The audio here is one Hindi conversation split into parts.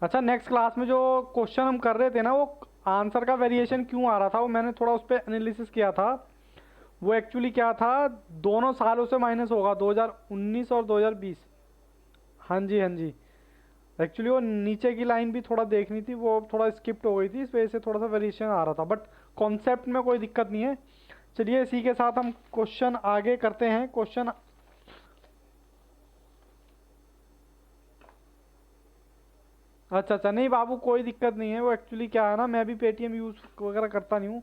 अच्छा, नेक्स्ट क्लास में जो क्वेश्चन हम कर रहे थे ना, वो आंसर का वेरिएशन क्यों आ रहा था, वो मैंने थोड़ा उस पर एनालिसिस किया था। वो एक्चुअली क्या था, दोनों सालों से माइनस होगा, 2019 और 2020। हाँ जी, हाँ जी। एक्चुअली वो नीचे की लाइन भी थोड़ा देखनी थी, वो थोड़ा स्किप्ट हो गई थी, इस वजह से थोड़ा सा वेरिएशन आ रहा था, बट कॉन्सेप्ट में कोई दिक्कत नहीं है। चलिए इसी के साथ हम क्वेश्चन आगे करते हैं। क्वेश्चन, अच्छा अच्छा, नहीं बाबू कोई दिक्कत नहीं है। वो एक्चुअली क्या है ना, मैं भी पेटीएम यूज़ वगैरह करता नहीं हूँ,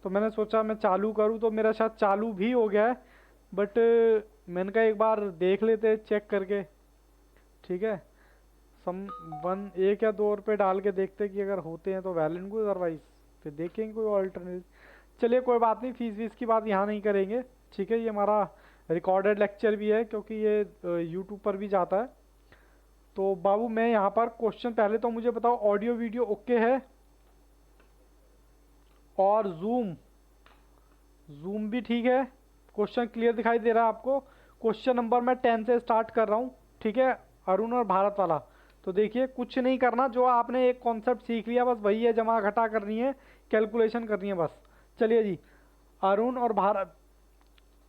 तो मैंने सोचा मैं चालू करूँ, तो मेरा शायद चालू भी हो गया है। बट मैंने कहा एक बार देख लेते चेक करके। ठीक है, सम वन, 1 या 2 रुपये डाल के देखते कि अगर होते हैं तो वैलिड को, अदरवाइज फिर देखेंगे कोई ऑल्टरनेट। चलिए कोई बात नहीं, फीस वीस की बात यहाँ नहीं करेंगे। ठीक है, ये हमारा रिकॉर्डेड लेक्चर भी है, क्योंकि ये यूट्यूब पर भी जाता है। तो बाबू मैं यहाँ पर क्वेश्चन, पहले तो मुझे बताओ ऑडियो वीडियो ओके है, और जूम, जूम भी ठीक है, क्वेश्चन क्लियर दिखाई दे रहा है आपको। क्वेश्चन नंबर मैं 10 से स्टार्ट कर रहा हूँ। ठीक है, अरुण और भारत वाला। तो देखिए कुछ नहीं करना, जो आपने एक कॉन्सेप्ट सीख लिया बस वही है, जमा घटा करनी है, कैलकुलेशन करनी है बस। चलिए जी, अरुण और भारत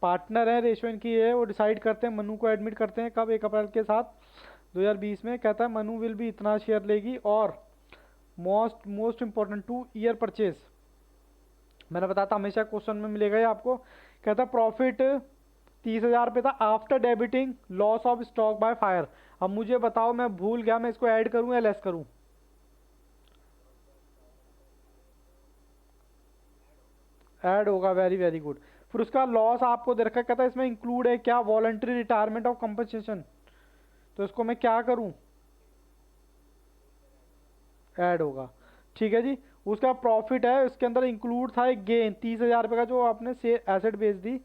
पार्टनर हैं, रेशो इनकी है, वो डिसाइड करते हैं मनु को एडमिट करते हैं कब, 1 अप्रैल के साथ 2020 में। कहता है मनु विल भी इतना शेयर लेगी, और most most important, 2 year purchase. मैंने बताया था हमेशा क्वेश्चन में मिलेगा ये आपको। कहता प्रॉफिट 30,000 पे था after debiting loss of stock by fire. अब मुझे बताओ, मैं भूल गया, मैं इसको ऐड करूं या लेस करूं? ऐड होगा, वेरी वेरी गुड। फिर उसका लॉस आपको दे रखा है, कहता है इसमें इंक्लूड है क्या, वॉलंटरी रिटायरमेंट ऑफ कंपनसेशन। तो इसको मैं क्या करूं? ऐड होगा। ठीक है जी। उसका प्रॉफिट है, उसके अंदर इंक्लूड था एक गेन 30,000 रुपये का, जो आपने से एसेट बेच दी।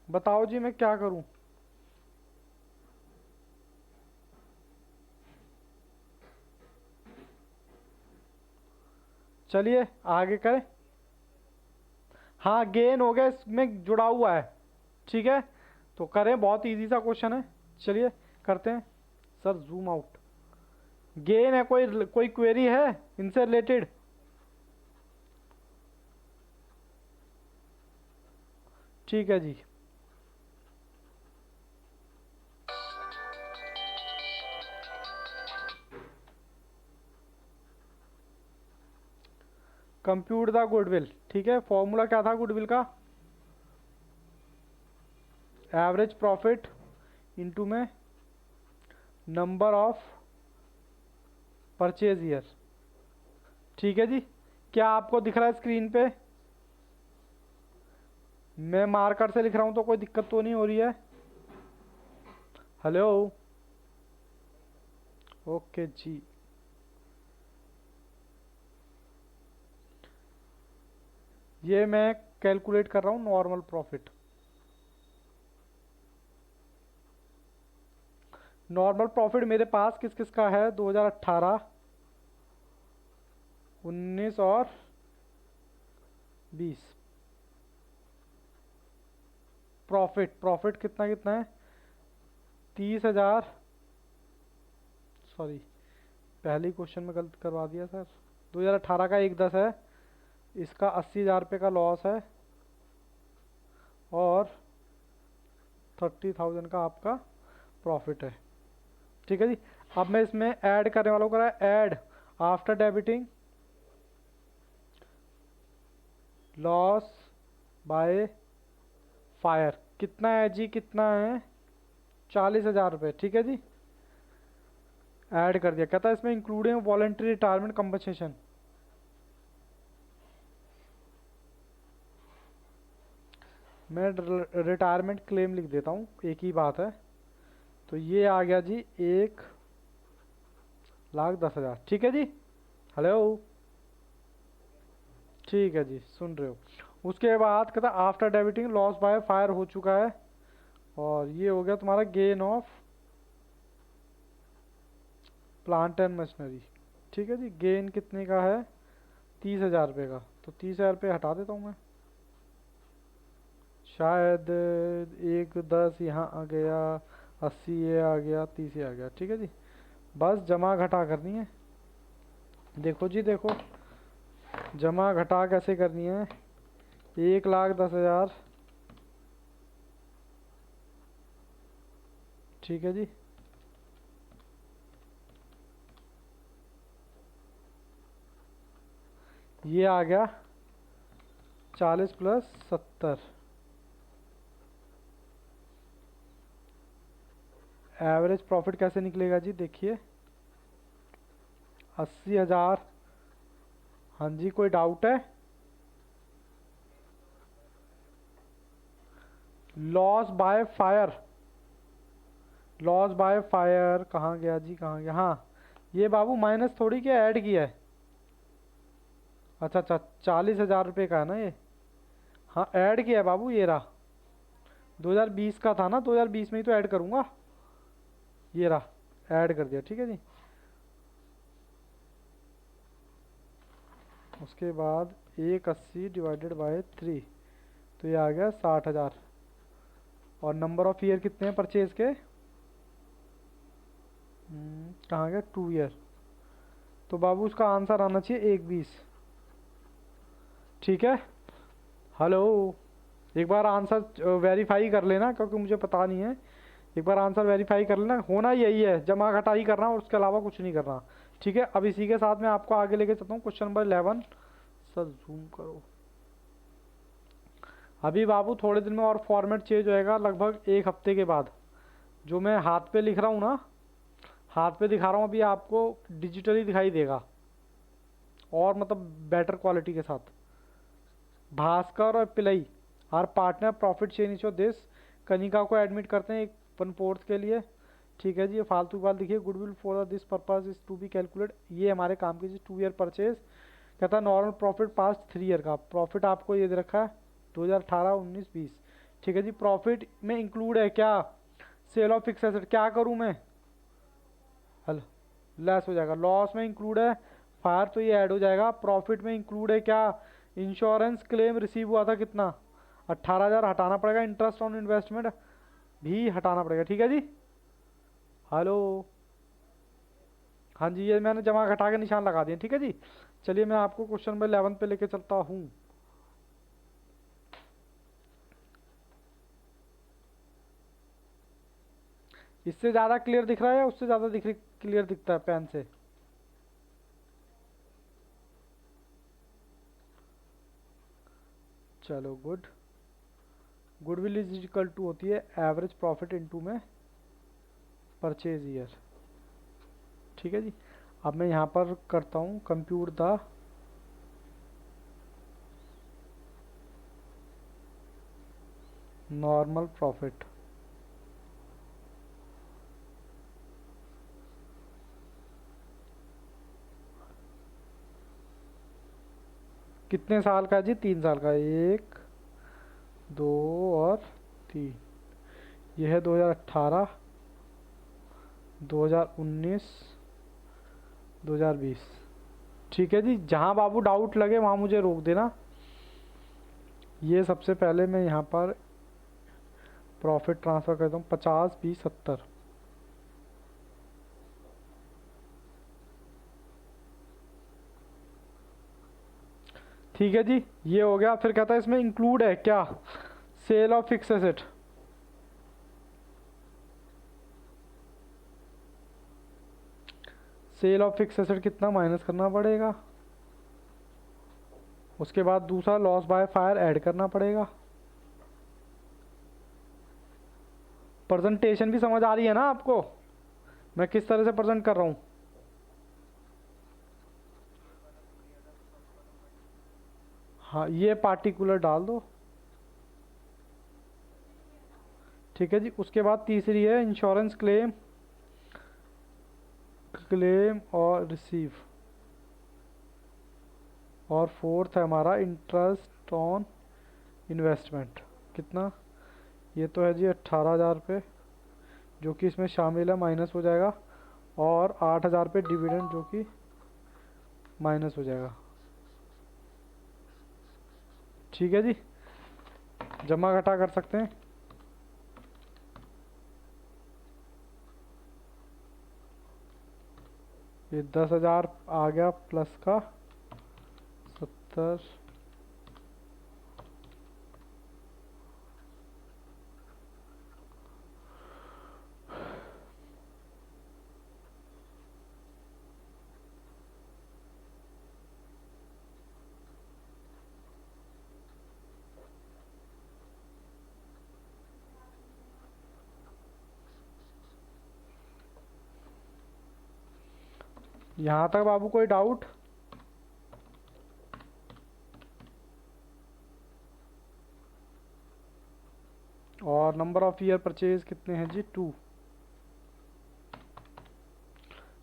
बताओ जी मैं क्या करूं? चलिए आगे करें। हाँ गेन हो गया, इसमें जुड़ा हुआ है। ठीक है, तो करें, बहुत इजी सा क्वेश्चन है। चलिए करते हैं। सर जूम आउट, गेन है, कोई कोई क्वेरी है इनसे रिलेटेड? ठीक है जी। Compute the goodwill. ठीक है, फॉर्मूला क्या था गुडविल का? एवरेज प्रॉफिट इनटू में नंबर ऑफ परचेज ईयर। ठीक है जी। क्या आपको दिख रहा है स्क्रीन पे? मैं मार्कर से लिख रहा हूं, तो कोई दिक्कत तो नहीं हो रही है? हेलो? ओके जी। ये मैं कैलकुलेट कर रहा हूँ नॉर्मल प्रॉफिट। नॉर्मल प्रॉफिट मेरे पास किस किस का है, 2018, 19 और 20। प्रॉफिट, प्रॉफिट कितना कितना है? 30,000, सॉरी पहले क्वेश्चन में गलत करवा दिया सर। 2018 का 1/10 है, इसका 80,000 रुपये का लॉस है, और 30,000 का आपका प्रॉफिट है। ठीक है जी। अब मैं इसमें ऐड करने वाला हूँ, add after debiting loss by fire. कितना है जी, कितना है? 40,000 रुपये। ठीक है जी, ऐड कर दिया। कहता है इसमें इंक्लूडिंग वॉलंटरी रिटायरमेंट कंपनसेशन। मैं रिटायरमेंट क्लेम लिख देता हूँ, एक ही बात है। तो ये आ गया जी 1,10,000। ठीक है जी। हेलो? ठीक है जी, सुन रहे हो? उसके बाद कहता after debiting loss by fire हो चुका है, और ये हो गया तुम्हारा gain of plant and machinery. ठीक है जी, गेन कितने का है? 30,000 रुपये का। तो 30,000 रुपये हटा देता हूँ मैं, शायद 1,10 यहाँ आ गया, 80 ये आ गया, 30 ये आ गया। ठीक है जी, बस जमा घटा करनी है। देखो जी देखो, जमा घटा कैसे करनी है। 1,10,000, ठीक है जी। ये आ गया 40 + 70। एवरेज प्रॉफिट कैसे निकलेगा जी, देखिए 80,000। हाँ जी, कोई डाउट है? Loss by fire, loss by fire कहाँ गया जी, कहाँ गया? हाँ, ये बाबू माइनस थोड़ी क्या ऐड किया है। अच्छा अच्छा, 40,000 रुपये का है ना ये। हाँ ऐड किया है बाबू, ये रहा। 2020 का था ना, 2020 में ही तो ऐड करूँगा। ये रहा, ऐड कर दिया, ठीक है जी। उसके बाद 180 डिवाइडेड बाय 3, तो ये आ गया 60,000। और नंबर ऑफ ईयर कितने हैं परचेज के? कहाँ गया? 2 ईयर। तो बाबू उसका आंसर आना चाहिए 1,20, ठीक है। हेलो, एक बार आंसर वेरीफाई कर लेना, क्योंकि मुझे पता नहीं है। एक बार आंसर वेरीफाई कर लेना, होना यही है, जमा घटा ही करना और उसके अलावा कुछ नहीं करना, ठीक है। अब इसी के साथ मैं आपको आगे लेके चलता हूँ, क्वेश्चन नंबर 11। सर जूम करो। अभी बाबू थोड़े दिन में और फॉर्मेट चेंज होएगा, लगभग 1 हफ्ते के बाद। जो मैं हाथ पे लिख रहा हूँ ना, हाथ पे दिखा रहा हूँ अभी, आपको डिजिटली दिखाई देगा, और मतलब बेटर क्वालिटी के साथ। भास्कर और Pillai are partner, profit share each of this. Kanika को एडमिट करते हैं 1/4 के लिए, ठीक है जी। ये फालतू बात देखिए, goodwill for this purpose is to be calculate, ये हमारे काम की चीज। 2 ईयर परचेज कहता है, नॉर्मल प्रॉफिट पास्ट 3 ईयर का प्रॉफिट आपको ये दे रखा है 2018, 19, 20, ठीक है जी। प्रॉफिट में इंक्लूड है क्या? Sale of fix asset. क्या करूं मैं? हल लेस हो जाएगा। लॉस में इंक्लूड है फायर, तो ये ऐड हो जाएगा। प्रॉफिट में इंक्लूड है क्या? इंश्योरेंस क्लेम रिसीव हुआ था कितना? 18,000 हटाना पड़ेगा। इंटरेस्ट ऑन इन्वेस्टमेंट भी हटाना पड़ेगा, ठीक है जी। हेलो, हाँ जी, ये मैंने जमा घटा के निशान लगा दिए, ठीक है जी। चलिए मैं आपको क्वेश्चन नंबर 11 पे लेके चलता हूँ। इससे ज़्यादा क्लियर दिख रहा है या उससे ज़्यादा क्लियर दिखता है पेन से? चलो good. Goodwill is equal to होती है एवरेज प्रॉफिट इनटू में परचेज ईयर, ठीक है जी। अब मैं यहाँ पर करता हूँ कंप्यूट द नॉर्मल प्रॉफिट। कितने साल का है जी? 3 साल का। 1, 2 और 3। यह है 2018, 2019, 2020, ठीक है जी। जहाँ बाबू डाउट लगे वहाँ मुझे रोक देना। ये सबसे पहले मैं यहाँ पर प्रॉफिट ट्रांसफ़र करता हूँ 50, 20, 70। ठीक है जी, ये हो गया। फिर कहता है इसमें इंक्लूड है क्या? Sale of fix asset. Sale of fix asset कितना माइनस करना पड़ेगा? उसके बाद दूसरा लॉस बाय फायर ऐड करना पड़ेगा। प्रेजेंटेशन भी समझ आ रही है ना आपको, मैं किस तरह से प्रेजेंट कर रहा हूँ? हाँ, ये पार्टिकुलर डाल दो, ठीक है जी। उसके बाद तीसरी है इंश्योरेंस क्लेम, क्लेम और रिसीव। और फोर्थ है हमारा इंटरेस्ट ऑन इन्वेस्टमेंट। कितना? ये तो है जी 18,000 रुपये, जो कि इसमें शामिल है, माइनस हो जाएगा। और 8,000 रुपये डिविडेंड, जो कि माइनस हो जाएगा, ठीक है जी। जमा घटा कर सकते हैं। ये 10,000 आ गया प्लस का 70। यहाँ तक बाबू कोई डाउट? और नंबर ऑफ ईयर परचेज कितने हैं जी? 2।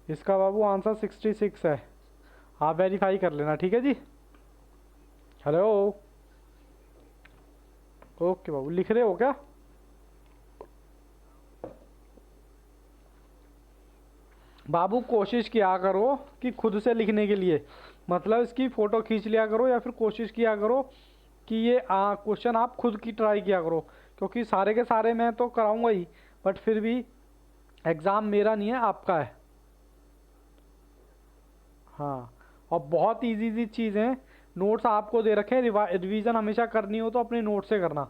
इसका बाबू आंसर 66 है। आप वेरीफाई कर लेना, ठीक है जी। हेलो, ओके बाबू, लिख रहे हो क्या? बाबू कोशिश किया करो कि खुद से लिखने के लिए, मतलब इसकी फ़ोटो खींच लिया करो या फिर कोशिश किया करो कि ये क्वेश्चन आप खुद की ट्राई किया करो, क्योंकि सारे के सारे मैं तो कराऊंगा ही, बट फिर भी एग्ज़ाम मेरा नहीं है, आपका है। हाँ, और बहुत इजी इजी चीज़ें, नोट्स आपको दे रखे हैं, रिवीजन हमेशा करनी हो तो अपने नोट से करना।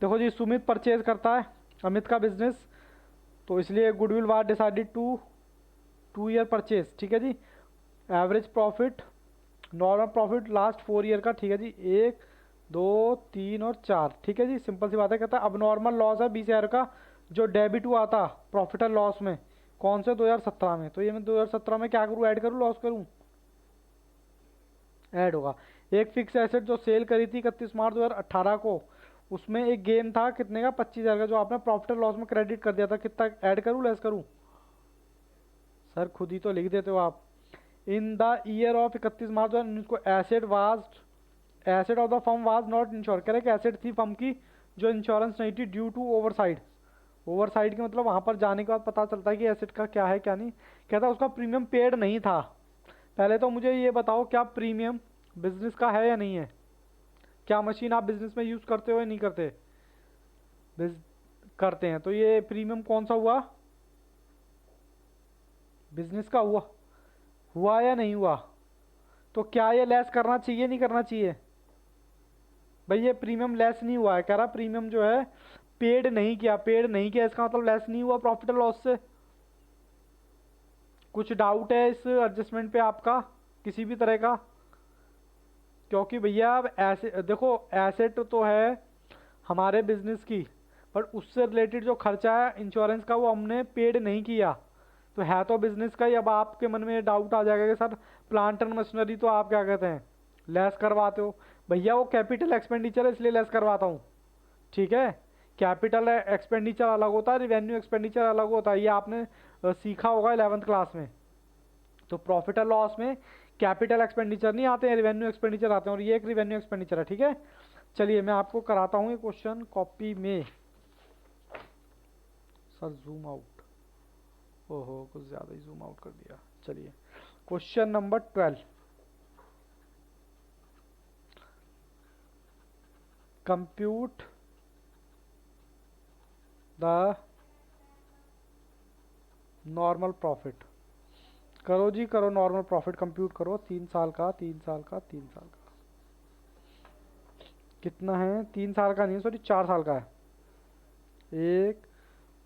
देखो जी, सुमित परचेज करता है, अमित का बिजनेस, तो इसलिए goodwill was decided to 2 year purchase, ठीक है जी। Average profit, normal profit last 4 year का, ठीक है जी, 1 2 3 और 4, ठीक है जी। सिंपल सी बात है। कहता है अब नॉर्मल लॉस है 20,000 का, जो डेबिट हुआ था प्रॉफिट एंड लॉस में, कौन से 2017 में। तो ये मैं 2017 में क्या करूँ, ऐड करूँ लॉस करूँ? ऐड होगा। एक फिक्स एसेट जो सेल करी थी 31 मार्च 2018 को, उसमें एक गेन था कितने का, 25,000 का, जो आपने प्रॉफिट एंड लॉस में क्रेडिट कर दिया था। कितना ऐड करूँ लेस करूँ? सर खुद ही तो लिख देते हो आप। इन द ईयर ऑफ 31 मार्च 2019 को asset of the firm was not ensure, कह रहे कि एसेट थी फर्म की जो इंश्योरेंस नहीं थी ड्यू टू ओवरसाइड। ओवरसाइड के मतलब वहां पर जाने के बाद पता चलता है कि एसेट का क्या है क्या नहीं। कहता है उसका प्रीमियम पेड नहीं था। पहले तो मुझे ये बताओ, क्या प्रीमियम बिजनेस का है या नहीं है? क्या मशीन आप बिजनेस में यूज करते हो या नहीं करते? करते हैं, तो ये प्रीमियम कौन सा हुआ? बिजनेस का हुआ। हुआ या नहीं हुआ? तो क्या ये लेस करना चाहिए नहीं करना चाहिए? भाई ये प्रीमियम लेस नहीं हुआ है, कह रहा प्रीमियम जो है पेड नहीं किया। पेड नहीं किया इसका मतलब लेस नहीं हुआ प्रॉफिट एंड लॉस से। कुछ डाउट है इस एडजस्टमेंट पे आपका किसी भी तरह का? क्योंकि भैया अब ऐसे देखो, एसेट तो है हमारे बिजनेस की, पर उससे रिलेटेड जो खर्चा है इंश्योरेंस का वो हमने पेड नहीं किया, तो है तो बिजनेस का ही। अब आपके मन में डाउट आ जाएगा कि सर प्लांट एंड मशीनरी तो आप क्या कहते हैं लेस करवाते हो। भैया वो कैपिटल एक्सपेंडिचर है इसलिए लेस करवाता हूँ, ठीक है। कैपिटल एक्सपेंडिचर अलग होता है, रिवेन्यू एक्सपेंडिचर अलग होता है, ये आपने सीखा होगा 11th क्लास में। तो प्रॉफिट एंड लॉस में कैपिटल एक्सपेंडिचर नहीं आते हैं, रिवेन्यू एक्सपेंडिचर आते हैं, और ये एक रिवेन्यू एक्सपेंडिचर है, ठीक है। चलिए मैं आपको कराता हूँ ये क्वेश्चन कॉपी में। सर जूम आउट, ओहो कुछ ज़्यादा ही जूम आउट कर दिया। चलिए question number 12, compute the normal profit. करो जी करो, नॉर्मल प्रॉफिट कंप्यूट करो, 3 साल का 3 साल का 3 साल का कितना है? 3 साल का नहीं, सॉरी 4 साल का है। 1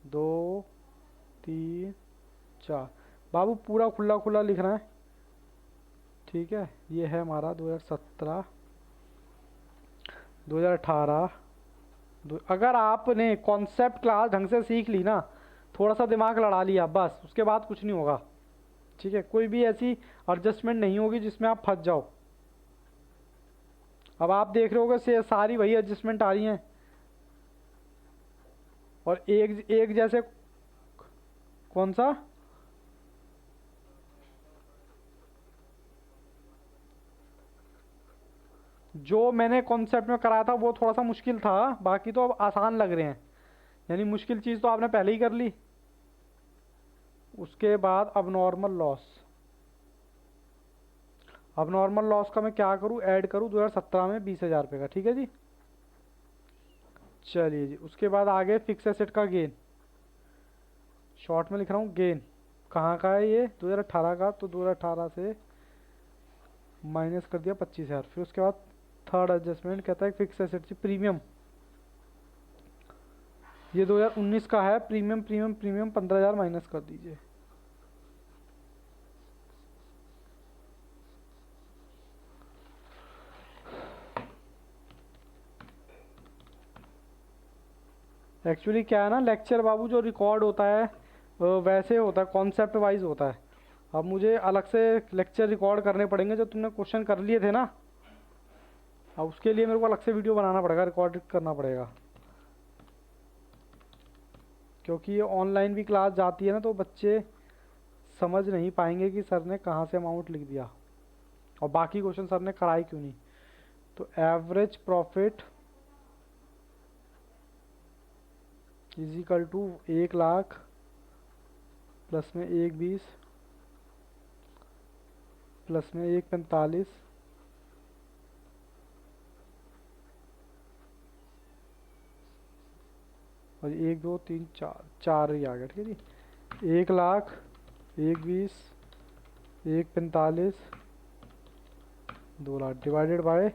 2 3 4, बाबू पूरा खुला खुला लिखना है, ठीक है। ये है हमारा 2017 2018। अगर आपने कॉन्सेप्ट क्लास ढंग से सीख ली ना, थोड़ा सा दिमाग लड़ा लिया, बस उसके बाद कुछ नहीं होगा, ठीक है। कोई भी ऐसी एडजस्टमेंट नहीं होगी जिसमें आप फंस जाओ। अब आप देख रहे होगे सारी वही एडजस्टमेंट आ रही हैं, और एक एक जैसे। कौन सा? जो मैंने कॉन्सेप्ट में कराया था वो थोड़ा सा मुश्किल था, बाकी तो अब आसान लग रहे हैं। यानी मुश्किल चीज़ तो आपने पहले ही कर ली। उसके बाद अब नॉर्मल लॉस। अब नॉर्मल लॉस का मैं क्या करूं, ऐड करूं 2017 में 20,000 रुपये का, ठीक है जी। चलिए जी, उसके बाद आगे फिक्स एसेट का गेन, शॉर्ट में लिख रहा हूं गेन, कहाँ का है ये? 2018 का, तो 2018 से माइनस कर दिया 25,000। फिर उसके बाद थर्ड एडजस्टमेंट कहता है फिक्स एसेट प्रीमियम, ये 2019 का है। प्रीमियम प्रीमियम प्रीमियम 15,000 माइनस कर दीजिए। एक्चुअली क्या है ना, लेक्चर बाबू जो रिकॉर्ड होता है वैसे होता है, कॉन्सेप्ट वाइज होता है। अब मुझे अलग से लेक्चर रिकॉर्ड करने पड़ेंगे जो तुमने क्वेश्चन कर लिए थे ना, अब उसके लिए मेरे को अलग से वीडियो बनाना पड़ेगा, रिकॉर्ड करना पड़ेगा। क्योंकि ये ऑनलाइन भी क्लास जाती है ना, तो बच्चे समझ नहीं पाएंगे कि सर ने कहाँ से अमाउंट लिख दिया और बाकी क्वेश्चन सर ने कराए क्यों नहीं। तो average profit is equal to 1,00,000 plus में 1,20 प्लस में 1,45 और 1, 2, 3, 4 ही आ गया। ठीक है जी, 1,00,000, 1,20, 1,45, 2,00,000 डिवाइडेड बाय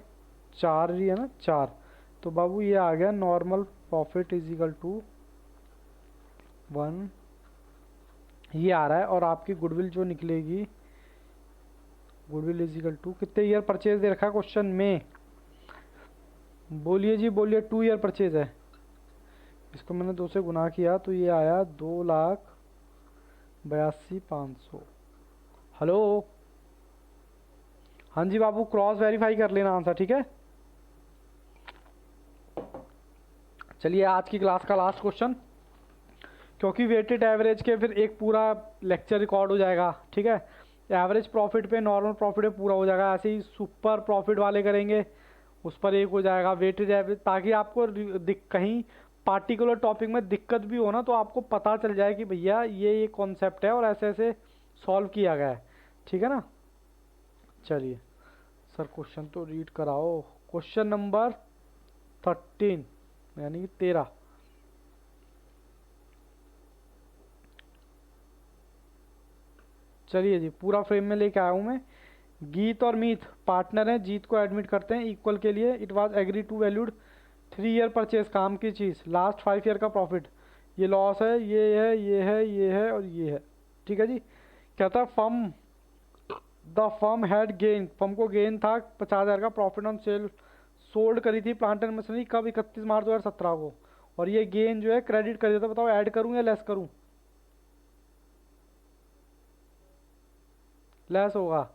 4 ही है ना, 4। तो बाबू ये आ गया normal profit is equal to 1, ये आ रहा है। और आपकी गुडविल जो निकलेगी, गुडविल इज इक्वल टू कितने ईयर परचेज दे रखा है क्वेश्चन में? बोलिए जी बोलिए, 2 ईयर परचेज है। इसको मैंने 2 से गुना किया तो ये आया 2,82,500। हेलो, हाँ जी बाबू, क्रॉस वेरीफाई कर लेना आंसर, ठीक है। चलिए आज की क्लास का लास्ट क्वेश्चन, क्योंकि वेटेड एवरेज के फिर एक पूरा लेक्चर रिकॉर्ड हो जाएगा, ठीक है। एवरेज प्रॉफिट पे, नॉर्मल प्रॉफिट पे पूरा हो जाएगा, ऐसे ही सुपर प्रॉफिट वाले करेंगे उस पर एक हो जाएगा वेटेड एवरेज, ताकि आपको कहीं पार्टिकुलर टॉपिक में दिक्कत भी हो ना तो आपको पता चल जाए कि भैया ये कॉन्सेप्ट है और ऐसे ऐसे सॉल्व किया गया है, ठीक है ना। चलिए सर क्वेश्चन तो रीड कराओ। क्वेश्चन नंबर 13 यानी कि 13। चलिए जी, पूरा फ्रेम में लेके आया हूँ मैं। गीत और मीत पार्टनर हैं, जीत को एडमिट करते हैं इक्वल के लिए। It was agree to valued 3 year purchase, काम की चीज़, लास्ट 5 ईयर का प्रॉफिट, ये लॉस है, ये है, ये है, ये है और ये है, ठीक है जी। कहता है firm, the firm had gain, firm को गेन था 50,000 का, प्रॉफिट ऑन सेल, सोल्ड करी थी प्लांट एंड मशीनरी कब? 31 मार्च 2017 को। और ये गेन जो है क्रेडिट कर देता, बताओ ऐड करूँ या लेस करूँ? लेस होगा,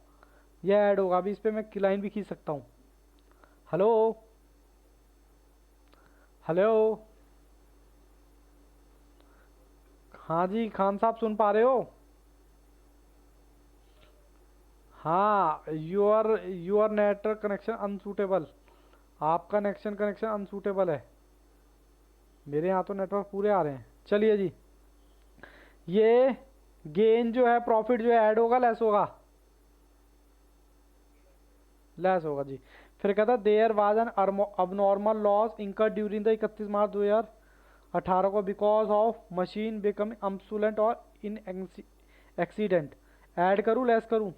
ये ऐड होगा। अभी इस पर मैं लाइन भी खींच सकता हूँ। हेलो हेलो, हाँ जी खान साहब सुन पा रहे हो? हाँ, योर नेटवर्क कनेक्शन अनसूटेबल, आपका कनेक्शन अनसूटेबल है। मेरे यहाँ तो नेटवर्क पूरे आ रहे हैं। चलिए जी, ये गेन जो है, प्रॉफिट जो है ऐड होगा लेस होगा? लेस होगा जी। फिर कहता there was an abnormal loss incur during the 31 March 2018 को because of machine becoming obsolescent और इन एक्सीडेंट। ऐड करूँ लेस करूँ?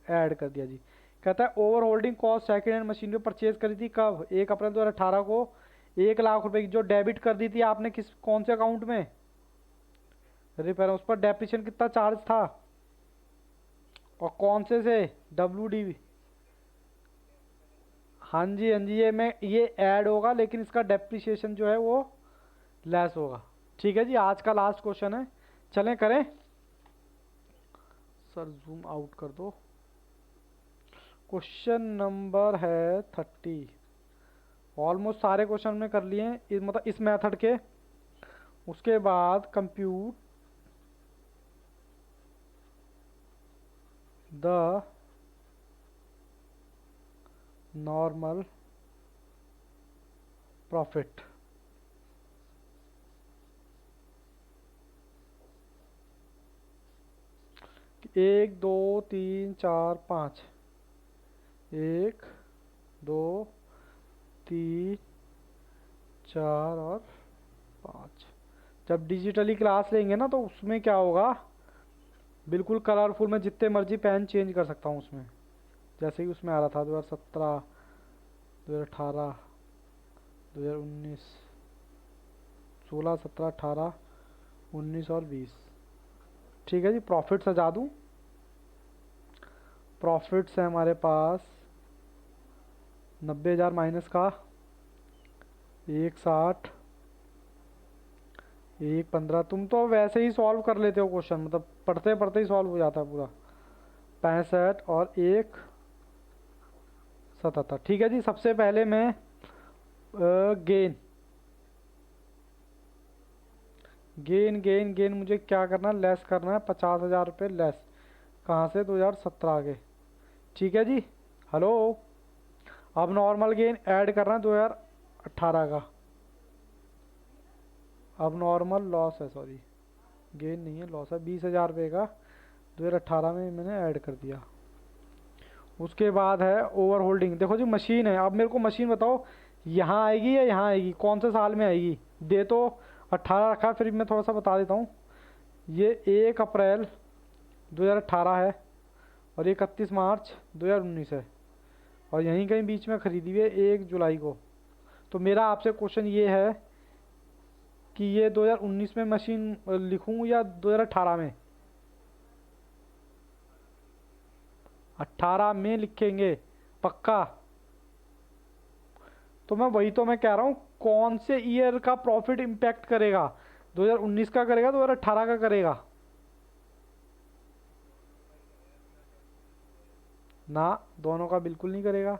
ऐड कर दिया जी। कहता है over holding cost second hand machine purchase करी थी कब? 1 अप्रैल 2018 को, 1,00,000 रुपए की, जो डेबिट कर दी थी आपने किस कौन से अकाउंट में? रिपेयर, उस पर डेप्रिसिएशन कितना चार्ज था और कौन से? WDV। हाँ जी हाँ जी, ये ऐड होगा, लेकिन इसका डेप्रिसिएशन जो है वो लेस होगा। ठीक है जी, आज का लास्ट क्वेश्चन है, चलें करें। सर जूम आउट कर दो। क्वेश्चन नंबर है 30। ऑलमोस्ट सारे क्वेश्चन में कर लिए हैं, मतलब इस मेथड के। उसके बाद कंप्यूट द नॉर्मल प्रॉफिट। एक दो तीन चार पाँच, 1 2 3 4 और 5, जब डिजिटली क्लास लेंगे ना तो उसमें क्या होगा, बिल्कुल कलरफुल, में जितने मर्जी पेन चेंज कर सकता हूँ उसमें, जैसे कि उसमें आ रहा था 2017, 2018, 2019, 16, 17, 18, 19 और 20। ठीक है जी, प्रॉफिट सजा दूँ। प्रॉफिट्स है हमारे पास 90,000 माइनस का 160, 115। तुम तो वैसे ही सॉल्व कर लेते हो क्वेश्चन, मतलब पढ़ते पढ़ते ही सॉल्व हो जाता है पूरा। 65 और 177। ठीक है जी, सबसे पहले मैं गेन गेन गेन गेन मुझे क्या करना है, लेस करना है 50,000 रुपये लेस। कहाँ से, 2017 के। ठीक है जी, हेलो। अब नॉर्मल गेन ऐड करना है 2018 का। अब नॉर्मल लॉस है, सॉरी गेन नहीं है, लॉस है 20,000 रुपये का 2018 में मैंने ऐड कर दिया। उसके बाद है ओवर होल्डिंग। देखो जी मशीन है, अब मेरे को मशीन बताओ यहाँ आएगी या यहाँ आएगी, कौन से साल में आएगी। दे तो 18 रखा, फिर मैं थोड़ा सा बता देता हूँ। ये 1 अप्रैल 2018 है और 31 मार्च 2019 है, और यहीं कहीं बीच में खरीदी हुई है 1 जुलाई को। तो मेरा आपसे क्वेश्चन ये है कि ये 2019 में मशीन लिखूँ या 2018 में। 18 में लिखेंगे पक्का। तो मैं कह रहा हूँ, कौन से ईयर का प्रॉफिट इम्पैक्ट करेगा, 2019 का करेगा 2018 का करेगा ना, दोनों का बिल्कुल नहीं करेगा।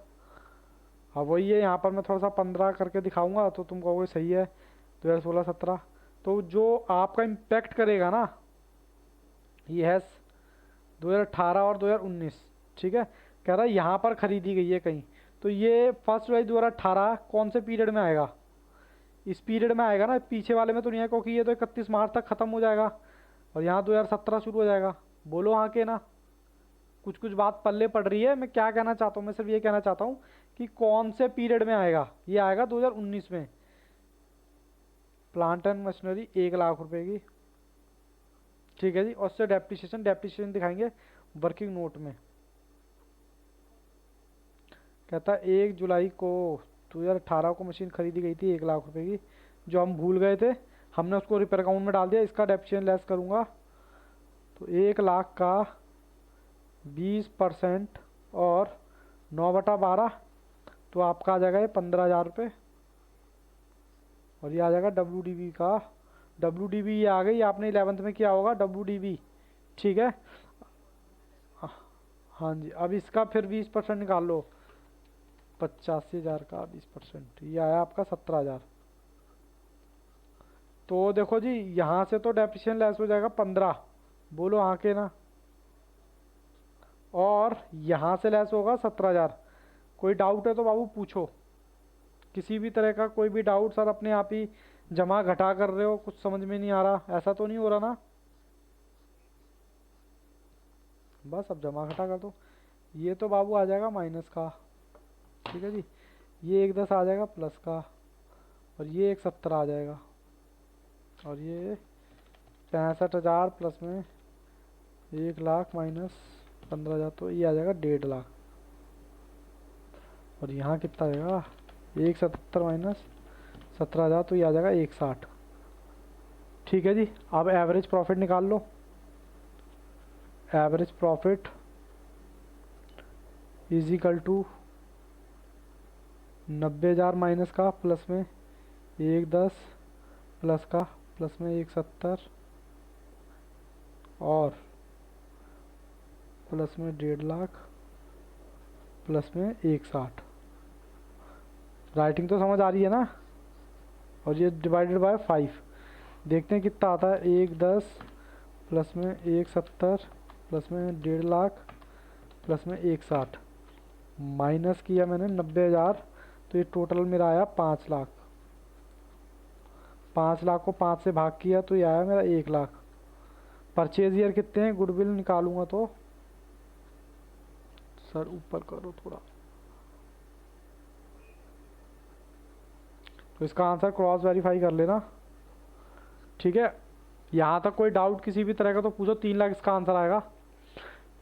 अब वही है, यहाँ पर मैं थोड़ा सा 15 करके दिखाऊंगा तो तुम कहोगे सही है 2016-17। तो जो आपका इम्पैक्ट करेगा ना, ये है 2018 और 2019। ठीक है, कह रहा है यहाँ पर खरीदी गई है कहीं, तो ये 1 जुलाई 2018 कौन से पीरियड में आएगा, इस पीरियड में आएगा ना, पीछे वाले में तो नहीं है, क्योंकि ये तो 31 मार्च तक ख़त्म हो जाएगा और यहाँ 2017 शुरू हो जाएगा। बोलो हाँ के ना। कुछ कुछ बात पल्ले पड़ रही है। मैं क्या कहना चाहता हूँ, मैं सिर्फ ये कहना चाहता हूँ कि कौन से पीरियड में आएगा। ये आएगा 2019 में। प्लांट एंड मशीनरी 1 लाख रुपए की। ठीक है जी, और उससे डेप्रिसिएशन दिखाएंगे वर्किंग नोट में। कहता 1 जुलाई को 2018 को मशीन खरीदी गई थी 1 लाख रुपए की, जो हम भूल गए थे, हमने उसको रिपेयर अकाउंट में डाल दिया। इसका डेप्रिसिएशन लेस करूँगा तो 1 लाख का 20% और 9/12, तो आपका आ जाएगा ये 15,000 रुपये। और ये आ जाएगा WDV का। WDV ये आ गई, आपने 11th में किया होगा WDV। ठीक है, हाँ जी। अब इसका फिर 20% निकाल लो, 85,000 का 20%, ये आया आपका 17,000। तो देखो जी, यहाँ से तो डेप्रिसिएशन लेस हो जाएगा 15, बोलो हाँ के ना, और यहाँ से लेस होगा 17,000। कोई डाउट है तो बाबू पूछो, किसी भी तरह का कोई भी डाउट। सर अपने आप ही जमा घटा कर रहे हो, कुछ समझ में नहीं आ रहा, ऐसा तो नहीं हो रहा ना। बस अब जमा घटा कर दो। ये तो बाबू आ जाएगा माइनस का। ठीक है जी, ये 110 आ जाएगा प्लस का, और ये 170 आ जाएगा, और ये 65,000 प्लस में 1 लाख माइनस 15,000, तो ये आ जाएगा 1.5 लाख। और यहाँ कितना आएगा, 177 माइनस 17,000, तो ये आ जाएगा 160। ठीक है जी, अब एवरेज प्रॉफिट निकाल लो। Average profit is equal to 90,000 minus का प्लस में 110 प्लस का प्लस में 170 और प्लस में 1.5 लाख प्लस में 160। राइटिंग तो समझ आ रही है ना। और ये डिवाइडेड बाय 5, देखते हैं कितना आता है। 110 प्लस में 170 प्लस में 1.5 लाख प्लस में 160, माइनस किया मैंने 90,000, तो ये टोटल मेरा आया 5 लाख। 5 लाख को 5 से भाग किया तो ये आया मेरा 1 लाख। परचेज ईयर कितने हैं, गुडविल निकालूंगा तो, सर ऊपर करो थोड़ा, तो इसका आंसर क्रॉस वेरीफाई कर लेना। ठीक है, यहाँ तक कोई डाउट किसी भी तरह का तो पूछो, 3 लाख इसका आंसर आएगा।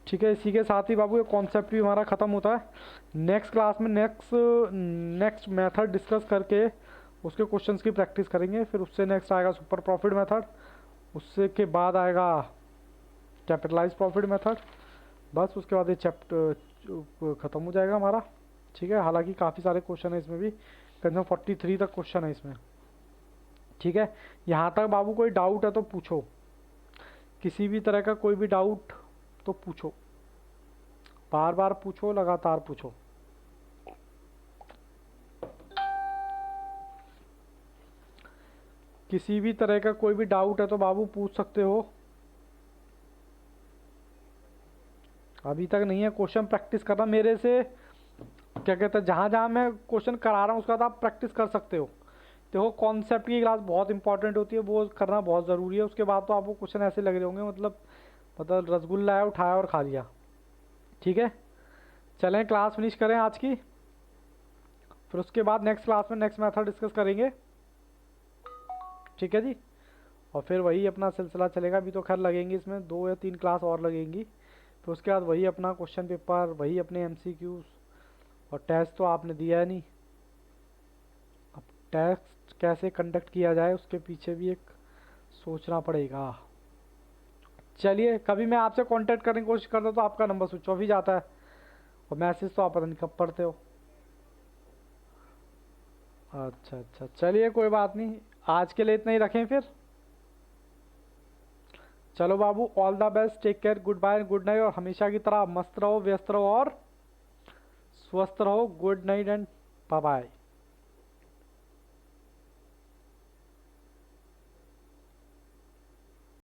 ठीक है, इसी के साथ ही बाबू ये कॉन्सेप्ट भी हमारा ख़त्म होता है। नेक्स्ट क्लास में नेक्स्ट मेथड डिस्कस करके उसके क्वेश्चंस की प्रैक्टिस करेंगे। फिर उससे नेक्स्ट आएगा सुपर प्रॉफिट मेथड, उससे के बाद आएगा कैपिटलाइज प्रॉफिट मेथड। बस उसके बाद ये चैप्टर ख़त्म हो जाएगा हमारा। ठीक है, हालांकि काफ़ी सारे क्वेश्चन है इसमें भी, कम से कम 43 तक क्वेश्चन है इसमें। ठीक है, यहाँ तक बाबू कोई डाउट है तो पूछो, किसी भी तरह का कोई भी डाउट तो पूछो, बार बार पूछो, लगातार पूछो। किसी भी तरह का कोई भी डाउट है तो बाबू पूछ सकते हो। अभी तक नहीं है क्वेश्चन प्रैक्टिस करना मेरे से, क्या कहते हैं, जहाँ जहाँ मैं क्वेश्चन करा रहा हूँ उसके बाद आप प्रैक्टिस कर सकते हो। देखो कॉन्सेप्ट की क्लास बहुत इंपॉर्टेंट होती है, वो करना बहुत ज़रूरी है। उसके बाद तो आपको क्वेश्चन ऐसे लग रहे होंगे मतलब रसगुल्ला है उठाया और खा लिया। ठीक है, चलें क्लास फिनिश करें आज की, फिर उसके बाद नेक्स्ट क्लास में नेक्स्ट मेथड डिस्कस करेंगे। ठीक है जी, और फिर वही अपना सिलसिला चलेगा। अभी तो खैर लगेंगी इसमें 2 या 3 क्लास और लगेंगी, फिर उसके बाद वही अपना क्वेश्चन पेपर, वही अपने MCQs, और टेस्ट तो आपने दिया है नहीं। अब टेस्ट कैसे कंडक्ट किया जाए उसके पीछे भी एक सोचना पड़ेगा। चलिए, कभी मैं आपसे कांटेक्ट करने की कोशिश करता हूँ तो आपका नंबर स्विच ऑफ ही जाता है, और मैसेज तो आप पता नहीं कब पढ़ते हो। अच्छा अच्छा, चलिए कोई बात नहीं, आज के लिए इतना ही रखें फिर। चलो बाबू, all the best, take care, goodbye, good night, और हमेशा की तरह मस्त रहो, व्यस्त रहो और स्वस्थ रहो। Good night and bye bye.